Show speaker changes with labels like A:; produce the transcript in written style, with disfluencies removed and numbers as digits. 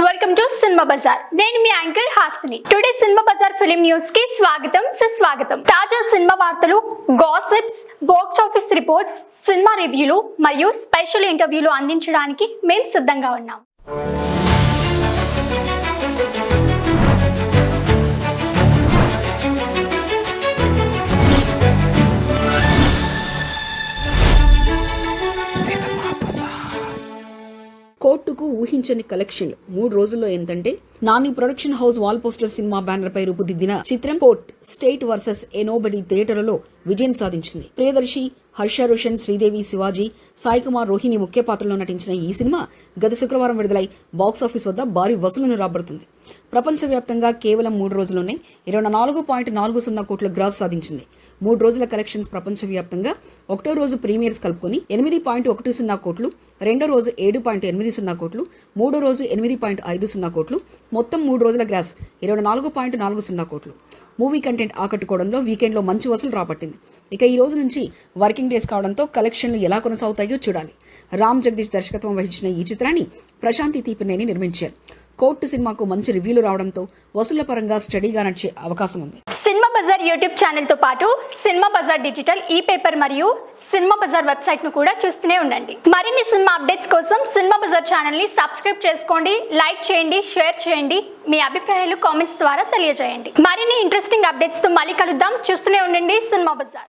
A: Welcome to cinema Bazaar. నేను మీ anchor Hasini. Today cinema Bazaar film news కి స్వాగతం సుస్వాగతం. తాజా సినిమా వార్తలు, గాసిప్స్, బాక్స్ ఆఫీస్ రిపోర్ట్స్, సినిమా రివ్యూలు మరియు స్పెషల్ ఇంటర్వ్యూలు అందించడానికి మేము సిద్ధంగా ఉన్నాం.
B: కోర్టుకు ఊహించని కలెక్షన్లు 3 రోజుల్లో ఎంతంటే Nani production house Wall Poster Cinema banner పై రూపుదిద్దిన చిత్రం Court State versus a Nobody థియేటర్లలో విజయం సాధించింది. ప్రియదర్శి, హర్ష రోషన్, శ్రీదేవి, శివాజీ, సాయి కుమార్, రోహిణి ముఖ్య పాత్రలో నటించిన ఈ సినిమా గత శుక్రవారం విడుదలై బాక్సాఫీస్ వద్ద భారీ వసూలును రాబడుతుంది. ప్రపంచవ్యాప్తంగా కేవలం 3 రోజుల్లోనే 24.40 కోట్ల గ్రాస్ సాధించింది. 3 రోజుల కలెక్షన్స్ ప్రపంచవ్యాప్తంగా ఒకటో రోజు ప్రీమియర్స్ కలుపుకొని 8.10 కోట్లు, రెండో రోజు 7.80 కోట్లు, మూడో రోజు 8.50 కోట్లు, మొత్తం 3 రోజుల గ్రాస్ 24.40 కోట్లు. మూవీ కంటెంట్ ఆకట్టుకోవడంలో వీకెండ్లో మంచి వసూలు రాబట్టింది. ఇక ఈ రోజు నుంచి వర్కింగ్ డేస్ కావడంతో కలెక్షన్లు ఎలా కొనసాగుతాయో చూడాలి. రామ్ జగదీష్ దర్శకత్వం వహించిన ఈ చిత్రాన్ని ప్రశాంతి తీపినేని నిర్మించారు. కోర్టు సినిమాకు మంచి రివ్యూలు రావడంతో వసూళ్ల పరంగా స్టడీగా నడిచే అవకాశం ఉంది.
A: సినిమా బజార్ యూట్యూబ్ ఛానల్ తో పాటు సినిమా బజార్ డిజిటల్ ఈ పేపర్ మరియు సినిమా బజార్ వెబ్సైట్ ను కూడా చూస్తూనే ఉండండి. మరిన్ని సినిమా అప్డేట్స్ కోసం సినిమా బజార్ ఛానల్ ని సబ్స్క్రైబ్ చేసుకోండి, లైక్ చేయండి, షేర్ చేయండి, మీ అభిప్రాయాలు కామెంట్స్ ద్వారా తెలియజేయండి. మరిన్ని ఇంట్రెస్టింగ్ అప్డేట్స్ తో మళ్ళీ కలుద్దాం. చూస్తూనే ఉండండి సినిమా బజార్.